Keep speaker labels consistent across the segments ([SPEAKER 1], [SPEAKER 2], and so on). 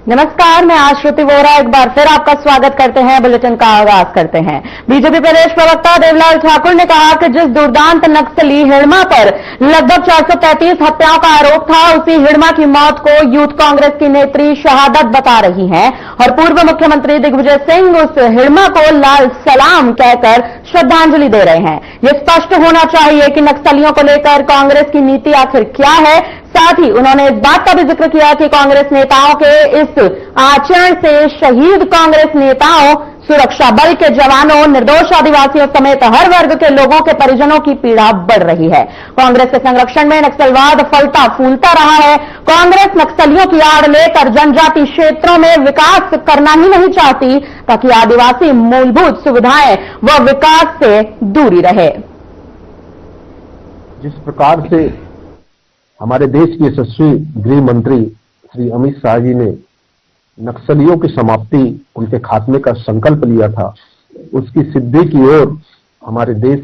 [SPEAKER 1] नमस्कार, मैं आश्रुति वोरा एक बार फिर आपका स्वागत करते हैं। बुलेटिन का आगाज करते हैं। बीजेपी प्रदेश प्रवक्ता देवलाल ठाकुर ने कहा कि जिस दुर्दांत नक्सली हिड़मा पर लगभग 433 हत्याओं का आरोप था, उसी हिड़मा की मौत को यूथ कांग्रेस की नेत्री शहादत बता रही हैं और पूर्व मुख्यमंत्री दिग्विजय सिंह उस हिड़मा को लाल सलाम कहकर श्रद्धांजलि दे रहे हैं। यह स्पष्ट होना चाहिए कि नक्सलियों को लेकर कांग्रेस की नीति आखिर क्या है। साथ ही उन्होंने इस बात का भी जिक्र किया कि कांग्रेस नेताओं के इस आचरण से शहीद कांग्रेस नेताओं, सुरक्षा बल के जवानों, निर्दोष आदिवासियों समेत हर वर्ग के लोगों के परिजनों की पीड़ा बढ़ रही है। कांग्रेस के संरक्षण में नक्सलवाद फलता फूलता रहा है। कांग्रेस नक्सलियों की आड़ लेकर जनजाति क्षेत्रों में विकास करना ही नहीं चाहती ताकि आदिवासी मूलभूत सुविधाएं व विकास से दूरी रहे।
[SPEAKER 2] जिस प्रकार से हमारे देश के यशस्वी गृह मंत्री श्री अमित शाह जी ने नक्सलियों की समाप्ति, उनके खात्मे का संकल्प लिया था, उसकी सिद्धि की ओर हमारे देश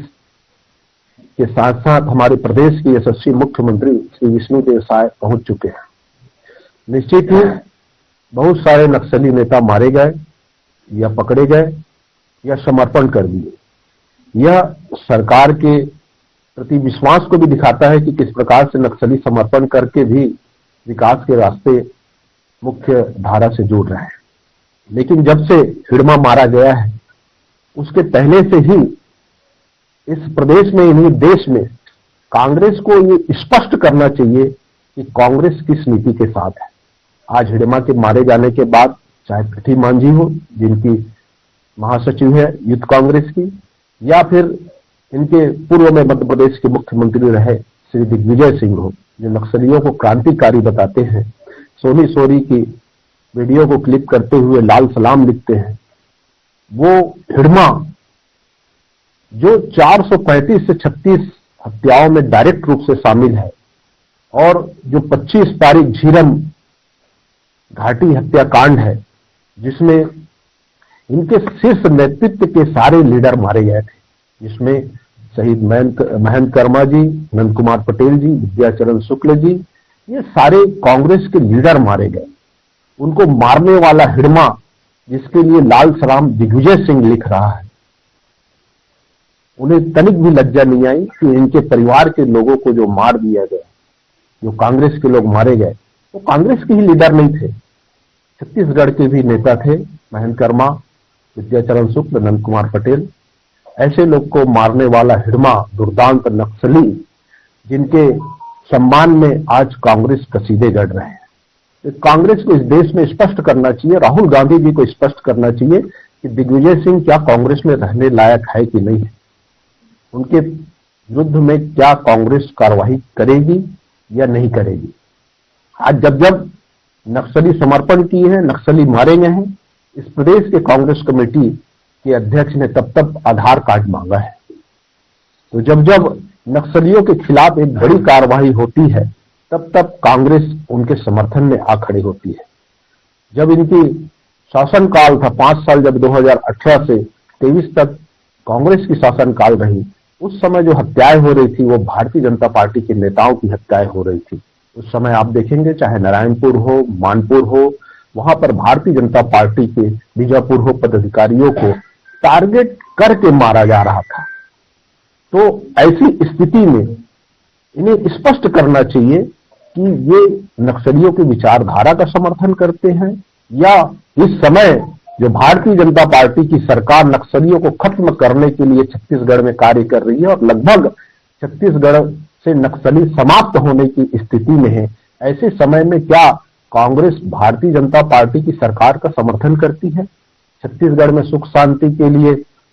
[SPEAKER 2] के साथ साथ हमारे प्रदेश के यशस्वी मुख्यमंत्री श्री विष्णुदेव साय पहुंच चुके हैं। निश्चित ही बहुत सारे नक्सली नेता मारे गए या पकड़े गए या समर्पण कर दिए। यह सरकार के प्रति विश्वास को भी दिखाता है कि किस प्रकार से नक्सली समर्पण करके भी विकास के रास्ते मुख्य धारा से जोड़ रहे हैं। लेकिन जब से हिड़मा मारा गया है, उसके पहले से ही इस प्रदेश में, इन्हीं देश में कांग्रेस को ये स्पष्ट करना चाहिए कि कांग्रेस किस नीति के साथ है। आज हिड़मा के मारे जाने के बाद चाहे प्रीति मांझी हो, जिनकी महासचिव है यूथ कांग्रेस की, या फिर इनके पूर्व में मध्य प्रदेश के मुख्यमंत्री रहे श्री दिग्विजय सिंह हो, जो नक्सलियों को क्रांतिकारी बताते हैं, सोनी सोरी की वीडियो को क्लिप करते हुए लाल सलाम लिखते हैं, वो हिड़मा जो 435 से 36 हत्याओं में डायरेक्ट रूप से शामिल है और जो 25 तारीख झीरम घाटी हत्याकांड है, जिसमें इनके शीर्ष नेतृत्व के सारे लीडर मारे गए थे, जिसमें शहीद महंत कर्मा जी, नंद कुमार पटेल जी, विद्याचरण शुक्ल जी, ये सारे कांग्रेस के लीडर मारे गए। उनको मारने वाला हिड़मा, जिसके लिए लाल सलाम दिग्विजय सिंह लिख रहा है, उन्हें तनिक भी लज्जा नहीं आई कि इनके परिवार के लोगों को जो मार दिया गया, जो कांग्रेस के लोग मारे गए, वो कांग्रेस के ही लीडर नहीं थे, छत्तीसगढ़ के भी नेता थे, महंत कर्मा, विद्याचरण शुक्ल, नंद कुमार पटेल। ऐसे लोग को मारने वाला हिड़मा दुर्दांत नक्सली, जिनके सम्मान में आज कांग्रेस कसीदे गढ़ रहे हैं। तो कांग्रेस को इस देश में स्पष्ट करना चाहिए, राहुल गांधी जी को स्पष्ट करना चाहिए कि दिग्विजय सिंह क्या कांग्रेस में रहने लायक है कि नहीं है। उनके विरुद्ध में क्या कांग्रेस कार्रवाई करेगी या नहीं करेगी। आज जब जब नक्सली समर्पण किए हैं, नक्सली मारे गए हैं, इस प्रदेश के कांग्रेस कमेटी के अध्यक्ष ने तब तब आधार कार्ड मांगा है। तो जब जब नक्सलियों के खिलाफ एक बड़ी कार्रवाई होती है, तब तब कांग्रेस उनके समर्थन में आ खड़ी होती है। जब इनकी शासनकाल था 5 साल, जब 2018 से 23 तक कांग्रेस की शासनकाल रही, उस समय जो हत्याएं हो रही थी वो भारतीय जनता पार्टी के नेताओं की हत्याएं हो रही थी। उस समय आप देखेंगे, चाहे नारायणपुर हो, मानपुर हो, वहां पर भारतीय जनता पार्टी के बीजापुर हो पदाधिकारियों को टारगेट करके मारा जा रहा था। तो ऐसी स्थिति में इन्हें स्पष्ट करना चाहिए कि ये नक्सलियों की विचारधारा का समर्थन करते हैं या इस समय जो भारतीय जनता पार्टी की सरकार नक्सलियों को खत्म करने के लिए छत्तीसगढ़ में कार्य कर रही है और लगभग छत्तीसगढ़ से नक्सली समाप्त होने की स्थिति में है। ऐसे समय में क्या कांग्रेस भारतीय जनता पार्टी की सरकार का समर्थन करती है? छत्तीसगढ़ में सुख शांति के लिए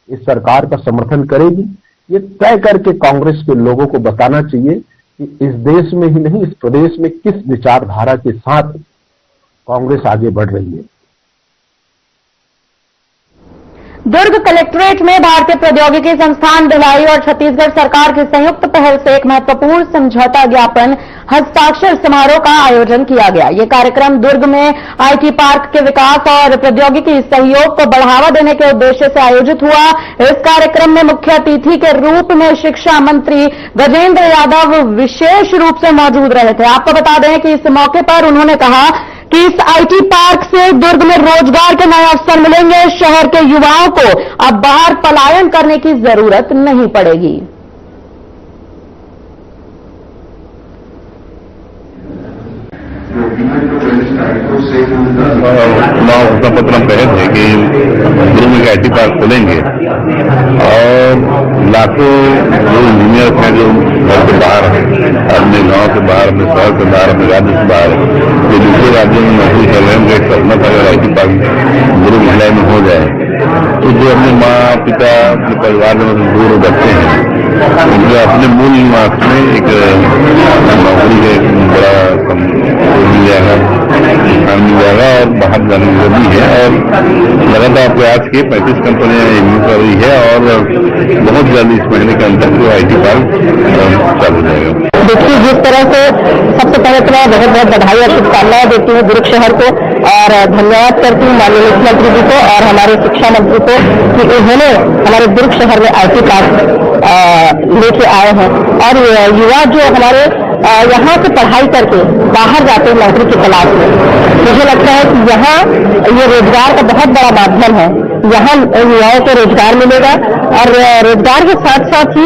[SPEAKER 2] इस सरकार का समर्थन करेगी? ये तय करके कांग्रेस के लोगों को बताना चाहिए कि इस देश में ही नहीं, इस प्रदेश में किस विचारधारा के साथ कांग्रेस आगे बढ़ रही है।
[SPEAKER 1] दुर्ग कलेक्ट्रेट में भारतीय प्रौद्योगिकी संस्थान भिलाई और छत्तीसगढ़ सरकार की संयुक्त पहल से एक महत्वपूर्ण समझौता ज्ञापन हस्ताक्षर समारोह का आयोजन किया गया। ये कार्यक्रम दुर्ग में आईटी पार्क के विकास और प्रौद्योगिकी सहयोग को बढ़ावा देने के उद्देश्य से आयोजित हुआ। इस कार्यक्रम में मुख्य अतिथि के रूप में शिक्षा मंत्री गजेंद्र यादव विशेष रूप से मौजूद रहे थे। आपको बता दें कि इस मौके पर उन्होंने कहा कि इस आईटी पार्क से दुर्ग में रोजगार के नए अवसर मिलेंगे। शहर के युवाओं को अब बाहर पलायन करने की जरूरत नहीं पड़ेगी।
[SPEAKER 3] चुनाव घोषणा पत्र में कहे थे कि दुर्ग में आईटी पार्क खोलेंगे और लाखों जो इंजीनियर हैं जो घर से बाहर हैं, अपने गांव से बाहर, अपने शहर से बाहर, अपने राज्य से बाहर, जो दूसरे राज्यों में नौकरी कर रहे हैं, एक सपना था अगर आईटी पार्क दुर्ग जिला में हो जाए तो जो अपने माँ पिता अपने परिवार में दूर बच्चे हैं उनके अपने मूल निवास में एक नौकरी का बड़ा मिल जाएगा, मिल जाएगा और बाहर जाने की जरूरी है। और लगातार प्रयास किए 35 कंपनियां इन्वेस्ट कर रही है और बहुत जल्द इस महीने के अंदर जो आईटी पार्क चालू हो जाएगा।
[SPEAKER 1] देखिए, जिस तरह से सबसे पहले तो मैं बहुत बहुत बधाई और शुभकामनाएं देती हूँ दुर्ग शहर को और धन्यवाद करती हूँ माननीय मुख्यमंत्री जी को और हमारे शिक्षा मंत्री को कि उन्होंने हमारे दुर्ग शहर में आईटी पार्क लेके आए हैं। और युवा जो हमारे यहाँ से पढ़ाई करके बाहर जाते हैं नौकरी की तलाश में, मुझे लगता है कि यहाँ ये रोजगार का बहुत बड़ा माध्यम है। यहाँ युवाओं को रोजगार मिलेगा और रोजगार के साथ साथ ही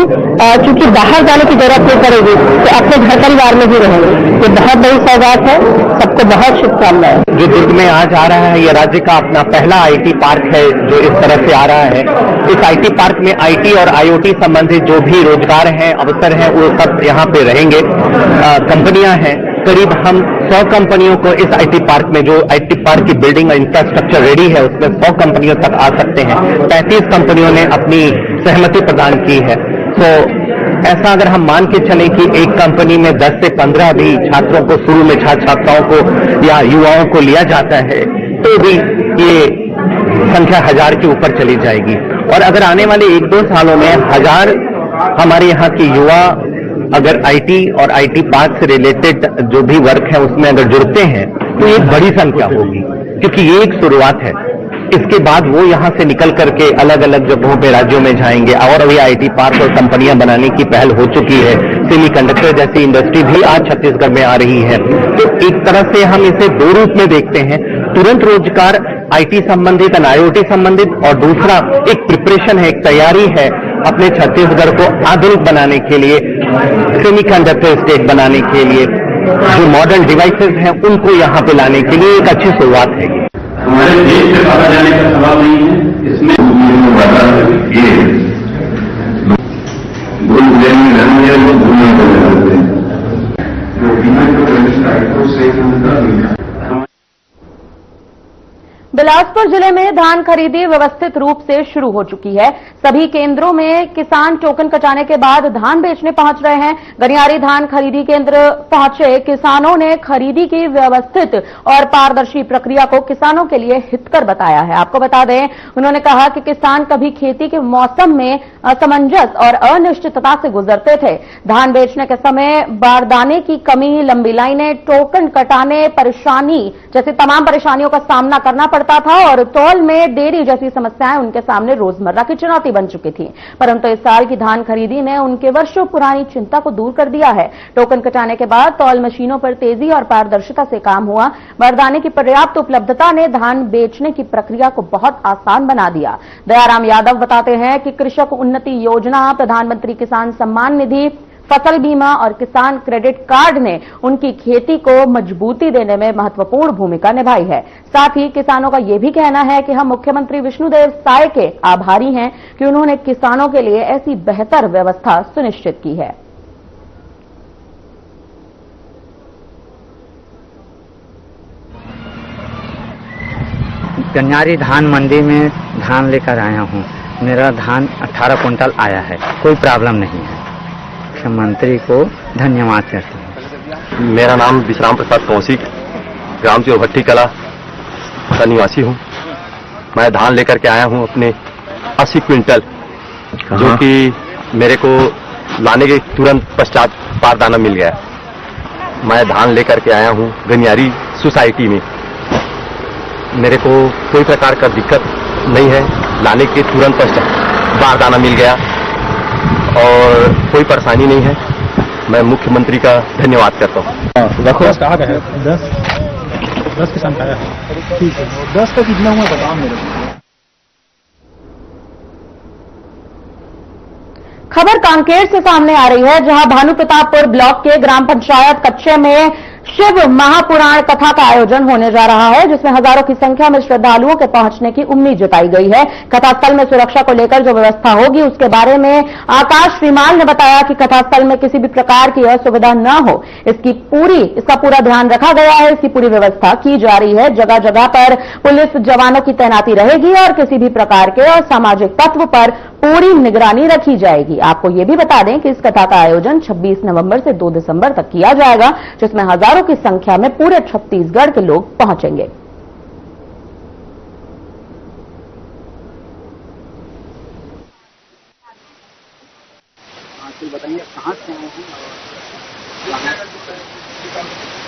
[SPEAKER 1] क्योंकि बाहर जाने की जरूरत नहीं पड़ेगी तो अपने घर परिवार में ही रहेंगे। ये बहुत बड़ी सौगात है। सबको बहुत शुभकामनाएं।
[SPEAKER 4] जो दुर्ग में आज आ रहा है, ये राज्य का अपना पहला आईटी पार्क है जो इस तरह से आ रहा है। इस आईटी पार्क में आईटी और आईओटी संबंधित जो भी रोजगार हैं, अवसर हैं, वो सब यहाँ पे रहेंगे। कंपनियां हैं, करीब हम 100 कंपनियों को इस आईटी पार्क में, जो आईटी पार्क की बिल्डिंग और इंफ्रास्ट्रक्चर रेडी है, उसमें 100 कंपनियों तक आ सकते हैं। 35 कंपनियों ने अपनी सहमति प्रदान की है। तो ऐसा अगर हम मान के चलें कि एक कंपनी में 10 से 15 भी छात्रों को, शुरू में छात्राओं को या युवाओं को लिया जाता है, तो भी ये संख्या 1000 के ऊपर चली जाएगी। और अगर आने वाले 1-2 सालों में 1000 हमारे यहाँ के युवा अगर आईटी और आईटी पार्क से रिलेटेड जो भी वर्क है उसमें अगर जुड़ते हैं तो एक बड़ी संख्या होगी, क्योंकि ये एक शुरुआत है। इसके बाद वो यहाँ से निकल करके अलग अलग जगहों पे, राज्यों में जाएंगे और अभी आईटी पार्क और कंपनियां बनाने की पहल हो चुकी है। सेमीकंडक्टर जैसी इंडस्ट्री भी आज छत्तीसगढ़ में आ रही है। तो एक तरह से हम इसे 2 रूप में देखते हैं, तुरंत रोजगार आईटी संबंधित और आईओटी संबंधित, और दूसरा एक प्रिपरेशन है, एक तैयारी है अपने छत्तीसगढ़ को आधुनिक बनाने के लिए, सेमीकंडक्टर स्टेट बनाने के लिए, जो मॉडर्न डिवाइसेस हैं उनको यहाँ पे लाने के लिए एक अच्छी शुरुआत है।
[SPEAKER 5] हमारे देश से बाहर जाने का सवाल नहीं है। इसमें
[SPEAKER 1] बिलासपुर जिले में धान खरीदी व्यवस्थित रूप से शुरू हो चुकी है। सभी केंद्रों में किसान टोकन कटाने के बाद धान बेचने पहुंच रहे हैं। गनियारी धान खरीदी केंद्र पहुंचे किसानों ने खरीदी की व्यवस्थित और पारदर्शी प्रक्रिया को किसानों के लिए हितकर बताया है। आपको बता दें, उन्होंने कहा कि किसान कभी खेती के मौसम में असमंजस और अनिश्चितता से गुजरते थे। धान बेचने के समय बारदाने की कमी, लंबी लाइनें, टोकन कटाने, परेशानी जैसी तमाम परेशानियों का सामना करना पड़ता था और तौल में देरी जैसी समस्याएं उनके सामने रोजमर्रा की चुनौती बन चुकी थी। परंतु इस साल की धान खरीदी ने उनके वर्षों पुरानी चिंता को दूर कर दिया है। टोकन कटाने के बाद तौल मशीनों पर तेजी और पारदर्शिता से काम हुआ। बारदाने की पर्याप्त उपलब्धता ने धान बेचने की प्रक्रिया को बहुत आसान बना दिया। दयाराम यादव बताते हैं कि कृषक उन्नति योजना, प्रधानमंत्री किसान सम्मान निधि, फसल बीमा और किसान क्रेडिट कार्ड ने उनकी खेती को मजबूती देने में महत्वपूर्ण भूमिका निभाई है। साथ ही किसानों का यह भी कहना है कि हम मुख्यमंत्री विष्णुदेव साय के आभारी हैं कि उन्होंने किसानों के लिए ऐसी बेहतर व्यवस्था सुनिश्चित की है।
[SPEAKER 6] गनियारी धान मंडी में धान लेकर आया हूँ। मेरा धान 18 कुंटल आया है, कोई प्रॉब्लम नहीं है। मुख्यमंत्री को धन्यवाद करते हैं।
[SPEAKER 7] मेरा नाम विश्राम प्रसाद कौशिक, ग्राम चौभट्टी कला का निवासी हूँ। मैं धान लेकर के आया हूँ अपने 80 क्विंटल, जो कि मेरे को लाने के तुरंत पश्चात बारदाना मिल गया। मैं धान लेकर के आया हूँ गनियारी सोसाइटी में। मेरे को कोई प्रकार का दिक्कत नहीं है, लाने के तुरंत पश्चात बारदाना मिल गया और कोई परेशानी नहीं है। मैं मुख्यमंत्री का धन्यवाद करता हूँ।
[SPEAKER 2] कहाँ का है? 10
[SPEAKER 8] 10 किसान का आया है। ठीक है, 10 का कितना हुआ बताओ मेरे को।
[SPEAKER 1] खबर कांकेर से सामने आ रही है, जहां भानु प्रतापपुर ब्लॉक के ग्राम पंचायत कच्चे में शिव महापुराण कथा का आयोजन होने जा रहा है, जिसमें हजारों की संख्या में श्रद्धालुओं के पहुंचने की उम्मीद जताई गई है। कथास्थल में सुरक्षा को लेकर जो व्यवस्था होगी उसके बारे में आकाश श्रीमाल ने बताया कि कथास्थल में किसी भी प्रकार की असुविधा न हो, इसका पूरा ध्यान रखा गया है। इसकी पूरी व्यवस्था की जा रही है। जगह जगह पर पुलिस जवानों की तैनाती रहेगी और किसी भी प्रकार के असामाजिक तत्व पर पूरी निगरानी रखी जाएगी। आपको यह भी बता दें कि इस कथा का आयोजन 26 नवंबर से 2 दिसंबर तक किया जाएगा, जिसमें हजारों की संख्या में पूरे छत्तीसगढ़ के लोग पहुंचेंगे।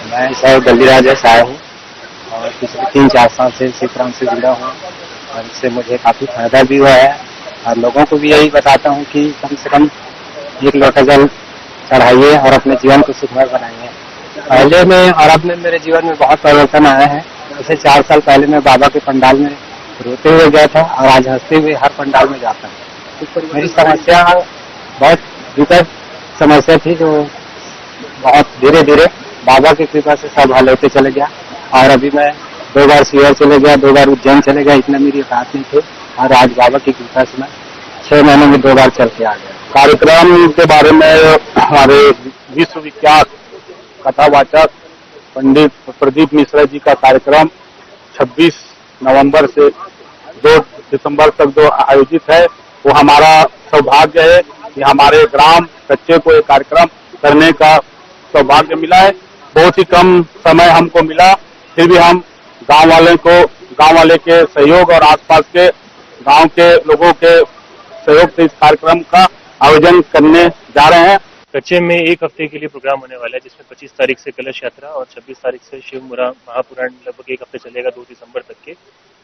[SPEAKER 6] मैं सर बल्लीराज आया हूँ और पिछले 3-4 साल से सीताराम से जुड़ा हूँ और इससे मुझे काफी फायदा भी हुआ है और लोगों को भी यही बताता हूँ कि कम से कम 1 लोटा जल चढ़ाइए और अपने जीवन को सुखमय बनाइए। पहले में और अब में मेरे जीवन में बहुत परिवर्तन आया है। जैसे 4 साल पहले मैं बाबा के पंडाल में रोते हुए गया था और आज हंसते हुए हर पंडाल में जाता हूँ। मेरी समस्या बहुत विकट समस्या थी, जो बहुत धीरे धीरे बाबा की कृपा से सब हल होते चले गया और अभी मैं 2 बार सीहोर चले गया, 2 बार उज्जैन चले गया, इतना मेरी औकात नहीं थी और आज बाबा की कृपा से मैं 6 महीने में 2 बार चल के आ गया।
[SPEAKER 3] कार्यक्रम के बारे में हमारे विश्वविख्यात कथावाचक पंडित प्रदीप मिश्रा जी का कार्यक्रम 26 नवंबर से 2 दिसंबर तक जो आयोजित है, वो हमारा सौभाग्य है कि हमारे ग्राम कच्चे को एक कार्यक्रम करने का सौभाग्य मिला है। बहुत ही कम समय हमको मिला, फिर भी हम गांव वाले के सहयोग और आसपास के गांव के लोगों के सहयोग से इस कार्यक्रम का आयोजन करने जा रहे हैं।
[SPEAKER 9] कच्चे में 1 हफ्ते के लिए प्रोग्राम होने वाला है, जिसमें 25 तारीख से कलश यात्रा और 26 तारीख से शिव महापुराण लगभग 1 हफ्ते चलेगा 2 दिसंबर तक के।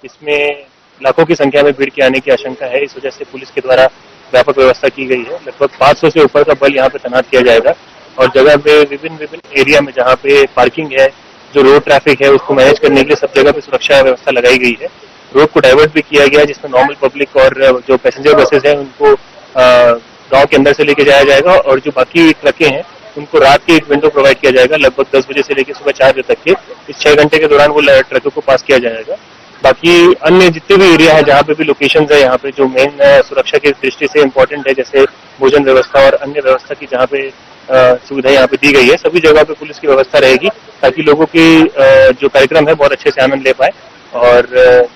[SPEAKER 9] इसमें लाखों की संख्या में भीड़ के आने की आशंका है, इस वजह से पुलिस के द्वारा व्यापक व्यवस्था की गई है। लगभग 500 से ऊपर का बल यहाँ पे तैनात किया जाएगा और जगह पे विभिन्न एरिया में जहाँ पे पार्किंग है, जो रोड ट्रैफिक है, उसको मैनेज करने के लिए सब जगह पे सुरक्षा व्यवस्था लगाई गई है। रोड को डाइवर्ट भी किया गया है, जिसमें नॉर्मल पब्लिक और जो पैसेंजर बसेज हैं उनको गांव के अंदर से लेके जाया जाएगा और जो बाकी ट्रकें हैं उनको रात की एक विंडो प्रोवाइड किया जाएगा, लगभग 10 बजे से लेकर सुबह 4 बजे तक के। इस 6 घंटे के दौरान वो ट्रकों को पास किया जाएगा। बाकी अन्य जितने भी एरिया है जहाँ पे भी लोकेशंस है, यहाँ पे जो मेन सुरक्षा की दृष्टि से इम्पोर्टेंट है, जैसे भोजन व्यवस्था और अन्य व्यवस्था की जहाँ पे सुविधा यहाँ पे दी गई है, सभी जगह पे पुलिस की व्यवस्था रहेगी ताकि लोगों की जो कार्यक्रम है बहुत अच्छे से आनंद ले पाए। और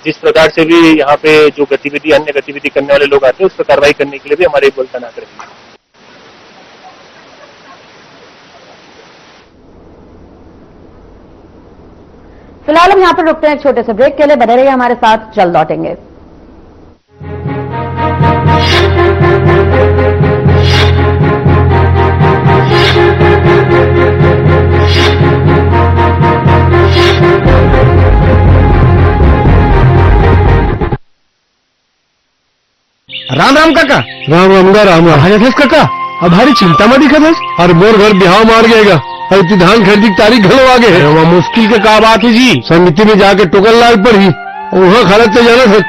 [SPEAKER 9] जिस प्रकार से भी यहाँ पे जो अन्य गतिविधि करने वाले लोग आते हैं, उस पर कार्रवाई करने के लिए भी हमारे बल तैनात रहेंगे।
[SPEAKER 1] फिलहाल हम यहाँ पर रुकते हैं एक छोटे से ब्रेक के लिए। बने रहिए हमारे साथ, जल्द लौटेंगे।
[SPEAKER 8] राम राम काका। राम राम राम काका। अब भारी चिंता में दिखा था और मोर घर बिहाव मार गएगा और धान खरीदी की तारीख घलो आगे है। वहाँ मुश्किल के का बात है जी, समिति में जाके टोकन लाल पड़ी, वहाँ खड़े तो जाना था,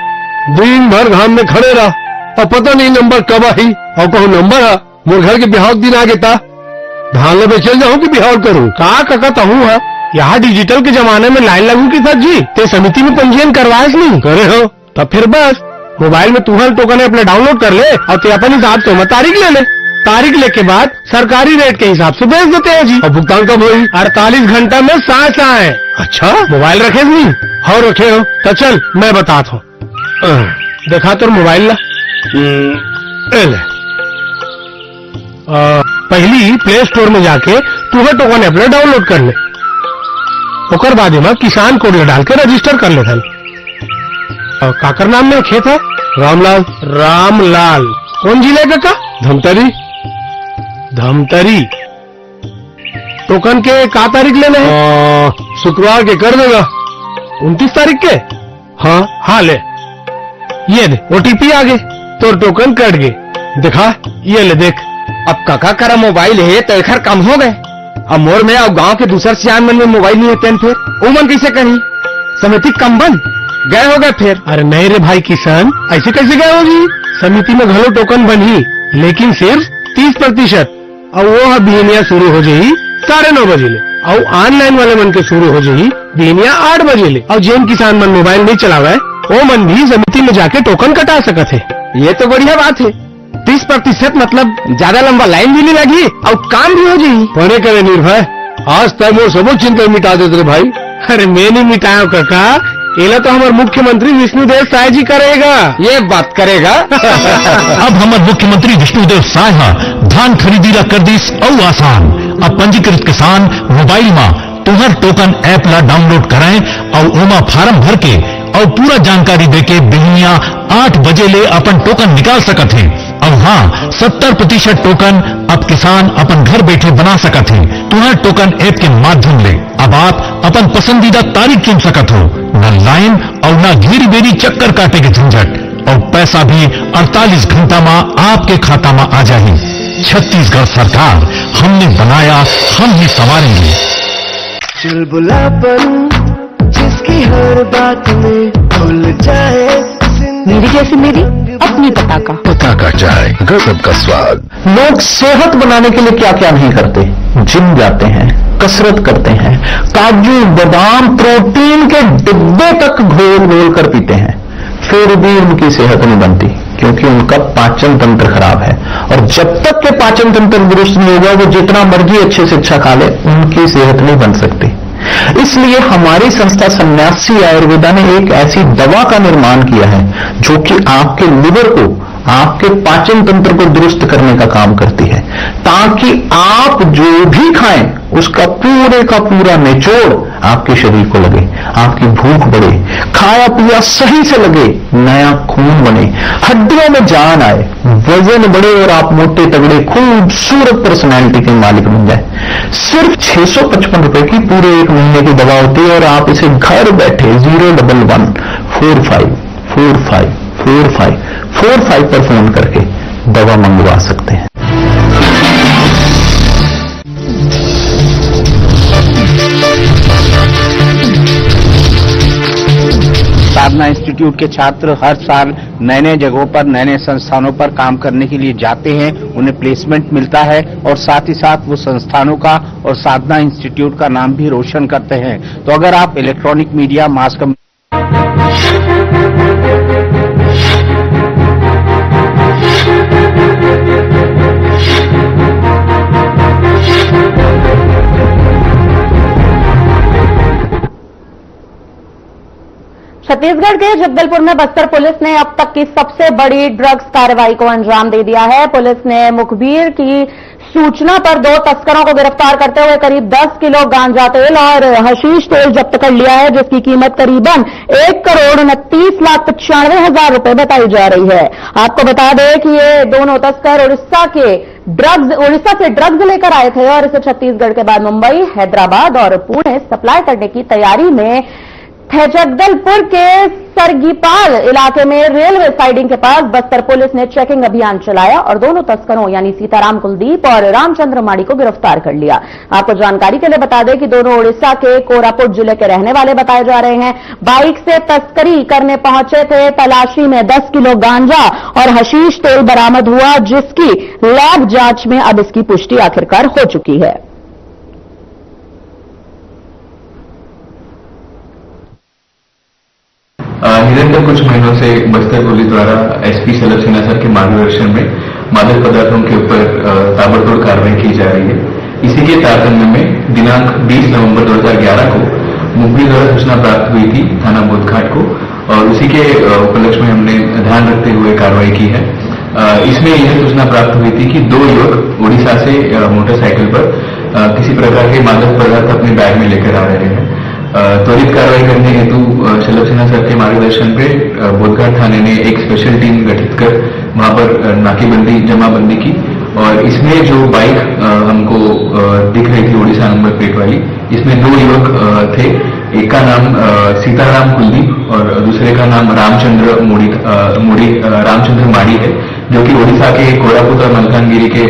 [SPEAKER 8] दिन भर घाम में खड़े रहा और पता नहीं नंबर कब आई और कहूँ नंबर है मोर घर के बिहाव दिन आगे था, धान ले चल जाऊँ की बिहाव करूँ का काका तहूँ है। यहाँ डिजिटल के जमाने में लाइन लगू की सर जी, ते समिति में पंजीयन करवाए नहीं करे हो, तब फिर बस मोबाइल में तुहल टोकन अपने डाउनलोड कर ले और ते अपने हिसाब से तारीख ले ले। तारीख लेके बाद सरकारी रेट के हिसाब से बेच देते हैं जी। और भुगतान कब हुई? 48 घंटा में साथ आए। अच्छा, मोबाइल रखे नहीं? हाँ रखे हो। तो चल मैं बताता हूँ, देखा तो मोबाइल ला। ले पहली प्ले स्टोर में जाके तुहे टोकन अपने डाउनलोड कर ले, ओकर बाद में किसान कोड डाल के रजिस्टर कर ले। काकर नाम में खेत है? रामलाल। रामलाल कौन जिले का? धमतरी। टोकन के का तारीख लेने हैं? शुक्रवार के कर देगा। 29 तारीख के? हाँ ले, ये दे OTP आ गए, तो टोकन कट गए। दिखा, ये ले देख।
[SPEAKER 6] अब काका करा मोबाइल है तो एक काम हो गए। अब मोर में अब गांव के दूसर सियान मन में मोबाइल नहीं होते फिर
[SPEAKER 8] उमन कैसे कही? समिति कम बन गए हो गए फिर? अरे नहीं रे भाई किसान, ऐसे कैसे गए होगी? समिति में घलो टोकन बनी, लेकिन सिर्फ 30%। और वो बिहनिया शुरू हो जाई 9:30 बजे ले, और ऑनलाइन वाले मन के शुरू हो जाई बिहनिया 8 बजे ले। और जिन किसान मन मोबाइल नहीं चलावे वो मन भी समिति में जाके टोकन कटा सकत है। ये तो बढ़िया बात है। 30% मतलब ज्यादा लंबा लाइन भी नहीं लगी और काम भी हो जाये। परे करे निर्भय, आज तक वो सब चिंता मिटा देते भाई। अरे मैं नहीं मिटाया काका, ये तो हमारे मुख्यमंत्री विष्णुदेव साय जी करेगा। ये बात करेगा।
[SPEAKER 10] अब हमारे मुख्यमंत्री विष्णुदेव साय धान खरीदी ला कर दीस और आसान। अब पंजीकृत किसान मोबाइल में तुहर टोकन ऐप ला डाउनलोड कराएं और ओमा फार्म भर के और पूरा जानकारी देके बिहनिया 8 बजे ले अपन टोकन निकाल सकत है। और हाँ, 70% टोकन अब किसान अपन घर बैठे बना सकत है। तुहर टोकन ऐप के माध्यम ले अब आप अपन पसंदीदा तारीख चुन सकत हो। न लाइन और न घेरी बेरी चक्कर काटे के झंझट, और पैसा भी 48 घंटा में आपके खाता में आ जाए। छत्तीसगढ़ सरकार, हमने बनाया, हम ही संवारेंगे।
[SPEAKER 11] चुलबुलापन जिसकी हर बात में भूल जाए,
[SPEAKER 1] मेरी जैसी मेरी अपनी
[SPEAKER 10] पताका चाय, गजब का स्वाद।
[SPEAKER 4] लोग सेहत बनाने के लिए क्या क्या नहीं करते, जिम जाते हैं, कसरत करते हैं, काजू बादाम प्रोटीन के डिब्बे तक घोल घोल कर पीते हैं, फिर भी उनकी सेहत नहीं बनती, क्योंकि उनका पाचन तंत्र खराब है। और जब तक के पाचन तंत्र दुरुस्त नहीं होगा, वो जितना मर्जी अच्छे से अच्छा खा ले, उनकी सेहत नहीं बन सकती। इसलिए हमारी संस्था सन्यासी आयुर्वेदा ने एक ऐसी दवा का निर्माण किया है जो कि आपके लिवर को, आपके पाचन तंत्र को दुरुस्त करने का काम करती है, ताकि आप जो भी खाएं उसका पूरे का पूरा निचोड़ आपके शरीर को लगे, आपकी भूख बढ़े, खाया पिया सही से लगे, नया खून बने, हड्डियों में जान आए, वजन बढ़े और आप मोटे तगड़े खूबसूरत पर्सनैलिटी के मालिक बन जाए। सिर्फ 655 रुपए की पूरे 1 महीने की दवा होती है और आप इसे घर बैठे 01145454545 पर फोन करके दवा मंगवा सकते हैं।
[SPEAKER 6] साधना इंस्टीट्यूट के छात्र हर साल नए नए जगहों पर, नए नए संस्थानों पर काम करने के लिए जाते हैं, उन्हें प्लेसमेंट मिलता है और साथ ही साथ वो संस्थानों का और साधना इंस्टीट्यूट का नाम भी रोशन करते हैं। तो अगर आप electronic media, mass communication,
[SPEAKER 1] Chhattisgarh के जगदलपुर में बस्तर पुलिस ने अब तक की सबसे बड़ी ड्रग्स कार्रवाई को अंजाम दे दिया है। पुलिस ने मुखबिर की सूचना पर 2 तस्करों को गिरफ्तार करते हुए करीब 10 किलो गांजा तेल और हशीश तेल जब्त कर लिया है, जिसकी कीमत करीबन 1,29,95,000 रुपए बताई जा रही है। आपको बता दें कि ये दोनों तस्कर उड़ीसा से ड्रग्स लेकर आए थे और इसे छत्तीसगढ़ के बाद मुंबई, हैदराबाद और पुणे सप्लाई करने की तैयारी में थे। जगदलपुर के सरगीपाल इलाके में रेलवे साइडिंग के पास बस्तर पुलिस ने चेकिंग अभियान चलाया और दोनों तस्करों यानी सीताराम कुलदीप और रामचंद्र माड़ी को गिरफ्तार कर लिया। आपको जानकारी के लिए बता दें कि दोनों उड़ीसा के कोरापुट जिले के रहने वाले बताए जा रहे हैं। बाइक से तस्करी करने पहुंचे थे। तलाशी में 10 किलो गांजा और हशीश तेल बरामद हुआ, जिसकी लैब जांच में अब इसकी पुष्टि आखिरकार हो चुकी है।
[SPEAKER 12] निरंतर कुछ महीनों से बस्तर पुलिस द्वारा एसपी शलभ सिन्हा सर के मार्गदर्शन में मादक पदार्थों के ऊपर ताबड़तोड़ कार्रवाई की जा रही है। इसी के तारतम्य में दिनांक 20 नवंबर 2011 को मुखबिर द्वारा सूचना प्राप्त हुई थी थाना बोधघाट को, और उसी के उपलक्ष्य में हमने ध्यान रखते हुए कार्रवाई की है। इसमें यह सूचना प्राप्त हुई थी कि 2 युवक उड़ीसा से मोटरसाइकिल पर किसी प्रकार के मादक पदार्थ अपने बैग में लेकर आ रहे हैं। त्वरित कार्रवाई करने हेतु शलभ सिन्हा सर के मार्गदर्शन पे बोधघाट थाने ने एक स्पेशल टीम गठित कर वहां पर नाकेबंदी, जमाबंदी की, और इसमें जो बाइक हमको दिख रही थी उड़ीसा नंबर प्लेट वाली, इसमें 2 युवक थे। एक का नाम सीताराम कुलदीप और दूसरे का नाम रामचंद्र माड़ी है, जो कि उड़ीसा के कोरापुट और मलकानगिरी के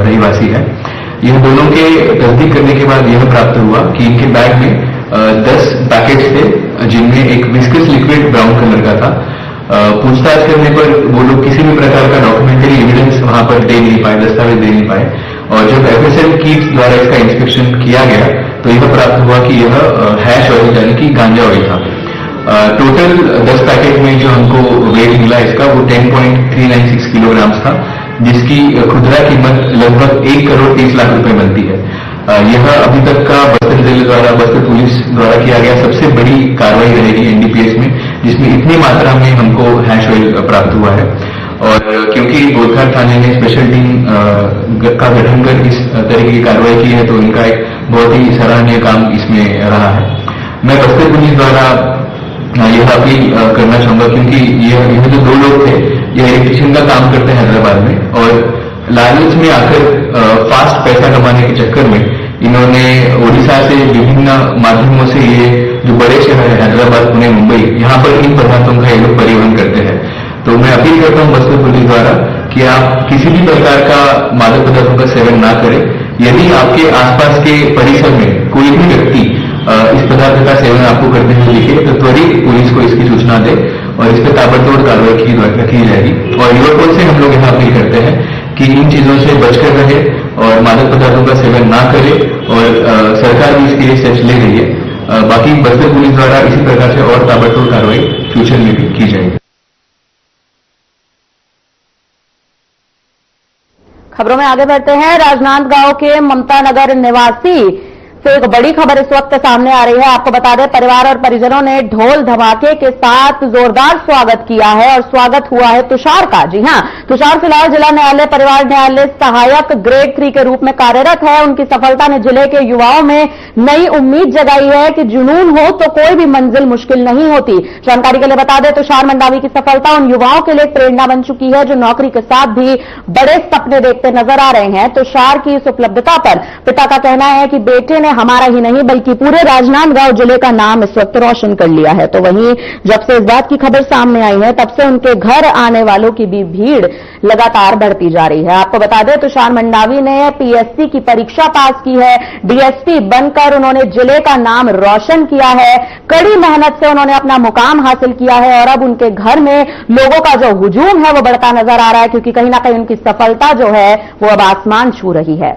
[SPEAKER 12] रहवासी है। इन दोनों के तस्दीक करने के बाद यह प्राप्त हुआ कि इनके बैग में 10 पैकेट्स थे जिनमें एक विस्कस लिक्विड ब्राउन कलर का था। पूछताछ करने पर वो लोग किसी भी प्रकार का डॉक्यूमेंट्री एविडेंस वहां पर दे नहीं पाए, दस्तावेज दे नहीं पाए, और जब FSL कीट्स द्वारा इसका इंस्पेक्शन किया गया तो यह प्राप्त हुआ कि यह हैश ऑयल यानी कि गांजा ऑयल था। टोटल 10 पैकेट में जो हमको वेट मिला इसका वो 10.396 किलोग्राम था, जिसकी खुदरा कीमत लगभग 1 करोड़ 30 लाख रुपए बनती है। यह अभी तक का बस्तर जिले द्वारा, बस्तर पुलिस द्वारा किया गया सबसे बड़ी कार्रवाई रहेगी NDPS में, जिसमें इतनी मात्रा में हमको हैश ऑयल प्राप्त हुआ है। और क्योंकि गोलघाट थाने ने स्पेशल टीम का गठन कर इस तरीके की कार्रवाई की है, तो उनका एक बहुत ही सराहनीय काम इसमें रहा है। मैं बस्तर पुलिस द्वारा यह अपील करना चाहूंगा, क्योंकि यह जो 2 लोग थे यह इलेक्ट्रिशियन का काम करते हैं हैदराबाद में, और लालच में आकर फास्ट पैसा कमाने के चक्कर में इन्होंने ओडिशा से विभिन्न माध्यमों से ये जो बड़े शहर है हैदराबाद, पुणे, मुंबई, यहाँ पर इन पदार्थों का ये लोग परिवहन करते हैं। तो मैं अपील करता हूं बस्तर पुलिस द्वारा कि आप किसी भी प्रकार का मादक पदार्थों का सेवन ना करें। यदि आपके आसपास के परिसर में कोई भी व्यक्ति इस पदार्थ का सेवन आपको करते हुए दिखे तो त्वरित पुलिस को इसकी सूचना दे और इस पर ताबड़तोड़ कार्रवाई की जाएगी। और युवकों से हम लोग यह अपील करते हैं कि इन चीजों से बचकर रहे और मादक पदार्थों का सेवन ना करे, और सरकार भी इसके लिए स्टेप्स ले रही है। बाकी बस्तर पुलिस द्वारा इसी प्रकार से और ताबड़तोड़ कार्रवाई फ्यूचर में भी की जाएगी।
[SPEAKER 1] खबरों में आगे बढ़ते हैं। राजनांदगांव के ममता नगर निवासी से एक बड़ी खबर इस वक्त सामने आ रही है। आपको बता दें, परिवार और परिजनों ने ढोल धमाके के साथ जोरदार स्वागत किया है और स्वागत हुआ है तुषार का। जी हां, तुषार फिलहाल जिला न्यायालय परिवार न्यायालय सहायक ग्रेड 3 के रूप में कार्यरत है। उनकी सफलता ने जिले के युवाओं में नई उम्मीद जगाई है कि जुनून हो तो कोई भी मंजिल मुश्किल नहीं होती। जानकारी के लिए बता दें, तुषार मंडावी की सफलता उन युवाओं के लिए प्रेरणा बन चुकी है जो नौकरी के साथ भी बड़े सपने देखते नजर आ रहे हैं। तुषार की इस उपलब्धता पर पिता का कहना है कि बेटे ने हमारा ही नहीं बल्कि पूरे राजनांदगांव जिले का नाम इस वक्त रोशन कर लिया है। तो वहीं जब से इस बात की खबर सामने आई है तब से उनके घर आने वालों की भी भीड़ लगातार बढ़ती जा रही है। आपको बता दें, तुषार मंडावी ने PSC की परीक्षा पास की है। DSP बनकर उन्होंने जिले का नाम रोशन किया है। कड़ी मेहनत से उन्होंने अपना मुकाम हासिल किया है और अब उनके घर में लोगों का जो हुजूम है वो बढ़ता नजर आ रहा है, क्योंकि कहीं ना कहीं उनकी सफलता जो है वो अब आसमान छू रही है।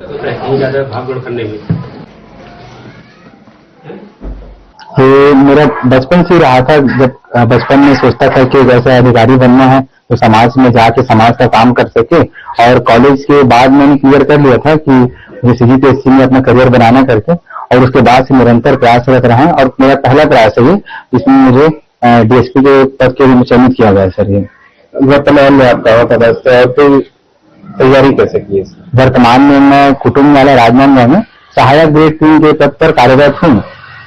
[SPEAKER 5] भागदौड़ करने में
[SPEAKER 6] ये मेरा बचपन से रहा था। जब बचपन में सोचता था कि जैसे अधिकारी बनना है तो समाज में जाके समाज का काम कर सके, और कॉलेज के बाद मैंने क्लियर कर लिया था कि मुझे CGPSC में अपना करियर बनाना करके, और उसके बाद से निरंतर प्रयासरत रहा है। और मेरा पहला प्रयास है इसमें मुझे DSP के पद के लिए चयनित किया गया सर। ये वर्तमान में आप कहाँ पदस्थ है तो तैयारी कैसे की है? वर्तमान में मैं कुटुंब वाला राजनांदगांव में सहायक ग्रेड 3 के पद पर कार्यरत हूँ,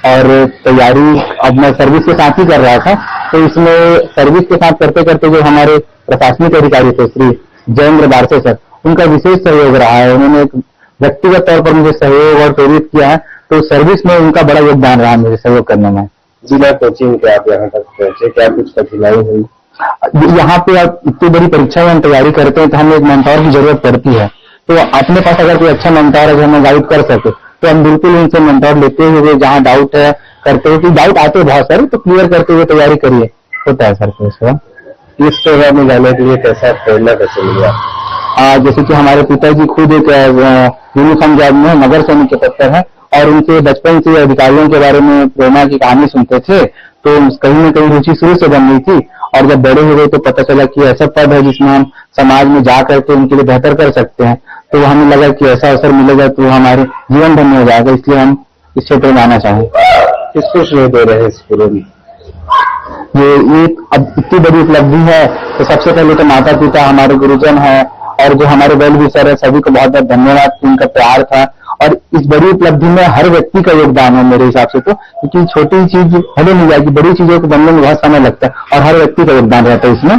[SPEAKER 6] और तैयारी अब मैं सर्विस के साथ ही कर रहा था। तो इसमें सर्विस के साथ करते करते जो हमारे प्रशासनिक अधिकारी थे श्री जयेंद्र बारसे सर, उनका विशेष सहयोग रहा है। उन्होंने एक व्यक्तिगत तौर पर मुझे सहयोग और प्रेरित किया है, तो सर्विस में उनका बड़ा योगदान रहा मुझे सहयोग करने में। जिला कोचिंग के आप यहाँ तक पहुंचे, क्या कुछ कठिनाई हुई? यहाँ पे आप इतनी बड़ी परीक्षा में हम तैयारी करते हैं तो हमें एक मेंटोर की जरूरत पड़ती है। तो अपने पास अगर कोई अच्छा मेंटोर है जो हमें गाइड कर सके तो हम बिल्कुल उनसे मेंटोर लेते हुए जहाँ डाउट है करते हुए, डाउट आते हैं बहुत सारे, तो क्लियर करते हुए तैयारी करिए, होता है सर। इस सेवा में जाने के लिए कैसा प्रेरणा कैसे मिला? जैसे कि हमारे पिताजी खुद एक यूनिफॉर्म जॉब में नगर सैनिक के पद पर है, और उनके बचपन से अधिकारियों के बारे में प्रेरणा की कहानी सुनते थे, तो कहीं न कहीं रुचि शुरू से बन गई थी। और जब बड़े हुए तो पता चला कि ऐसा पद है जिसमें हम समाज में जा करके उनके लिए बेहतर कर सकते हैं, तो हमें लगा कि ऐसा अवसर मिलेगा तो हमारे जीवन धन्य हो जाएगा, इसलिए हम इस क्षेत्र में आना चाहें। किसको श्रेय दे रहे हैं इस पूरे में? ये अब इतनी बड़ी उपलब्धि है तो सबसे पहले तो माता पिता, हमारे गुरुजन है, और जो हमारे वेल विशर है, सभी को बहुत बहुत धन्यवाद। उनका प्यार था, और इस बड़ी उपलब्धि में हर व्यक्ति का योगदान है मेरे हिसाब से, तो क्योंकि छोटी चीज भले नहीं जाएगी, बड़ी चीजों को बनने में बहुत समय लगता है और हर व्यक्ति का योगदान रहता है इसमें।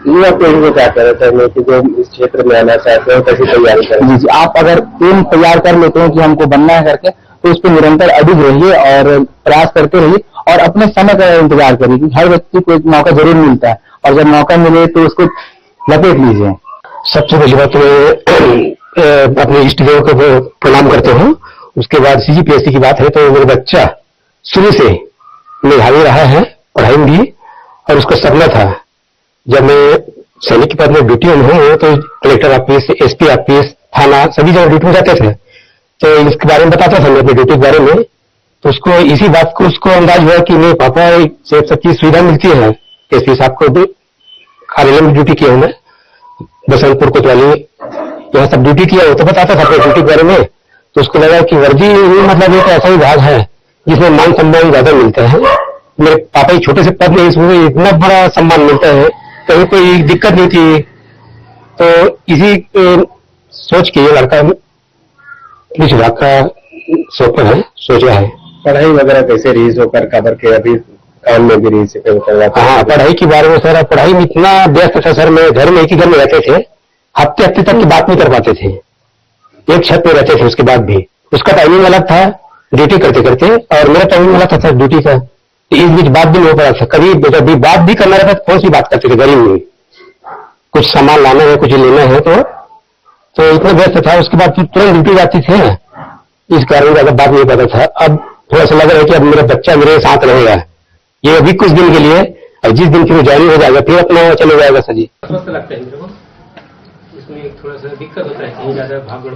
[SPEAKER 6] युवा पीढ़ी को क्या कहना चाहिए कि जो इस क्षेत्र में आना चाहते हैं कैसी तैयारी करें? जी, आप अगर एम तैयार कर लेते हैं कि हमको बनना है करके, तो उस पर निरंतर अडिग रहिए और प्रयास करते रहिए, और अपने समय का इंतजार करिए कि हर व्यक्ति को एक मौका जरूर मिलता है, और जब मौका मिले तो उसको लपेट लीजिए। सबसे पहली बात तो
[SPEAKER 8] अपने इष्ट देव को प्रणाम करते हो। उसके बाद सीजीपीएससी की बात है तो मेरा बच्चा शुरू से मेधावी रहा है, पढ़ाई में भी, और उसका सपना था जब मैं सैनिक के पद में ड्यूटी में हूँ तो कलेक्टर ऑफिस, एसपी ऑफिस, थाना सभी जगह ड्यूटी में जाते थे, तो इसके बारे में बताता था मैं अपनी ड्यूटी के बारे में। तो उसको इसी बात को उसको अंदाज हुआ कि नहीं पापा सब चीज सुविधा मिलती है, एसपी साहब को भी कार्यालय में ड्यूटी किया हूँ मैं, बसंतपुर कोतवाली, यहाँ सब ड्यूटी किया हो, तो बताता था अपने ड्यूटी के बारे में। तो उसको लगा कि वर्दी मतलब एक ऐसा विभाग है जिसमें मान सम्मान ज्यादा मिलता है। मेरे पापा ही छोटे से पद में इसमें इतना बड़ा सम्मान मिलता है, कहीं कोई दिक्कत नहीं थी। तो इसी सोच के ये लड़का इस विभाग का सोच है, सोच रहा है।
[SPEAKER 2] पढ़ाई वगैरह कैसे रही होकर काबर के अभी काम में भी रही से?
[SPEAKER 8] हाँ, पढ़ाई के बारे में सर, पढ़ाई में इतना व्यस्त था सर, मैं घर में एक ही घर में रहते थे, हफ्ते हफ्ते तक की बात नहीं कर पाते थे, एक छत में रहते थे। उसके बाद भी उसका टाइमिंग अलग था ड्यूटी करते करते, और मेरा टाइमिंग अलग था ड्यूटी का, इस बीच बात भी नहीं हो पा रहा था। कभी जब भी बात भी करना रहता कौन सी बात करते थे, गरीब में कुछ सामान लाना है, कुछ लेना है, तो इतना व्यस्त था। उसके बाद तुरंत ड्यूटी जाती थी, इस कारण ज्यादा बात नहीं पता था। अब थोड़ा सा लग रहा है कि अब मेरा बच्चा मेरे साथ रहेगा, ये अभी कुछ दिन के लिए, और जिस दिन फिर ज्वाइन हो जाएगा फिर अपना चले जाएगा सर जी।
[SPEAKER 9] लगता है मेरे को इसमें थोड़ा सा दिक्कत होता है, कहीं ज्यादा भागदौड़।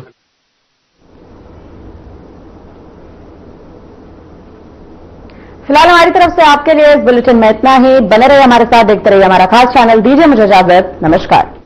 [SPEAKER 1] फिलहाल हमारी तरफ से आपके लिए इस बुलेटिन में इतना ही। बने रहिए हमारे साथ, देखते रहिए हमारा खास चैनल। दीजिए मुझे इजाजत, नमस्कार।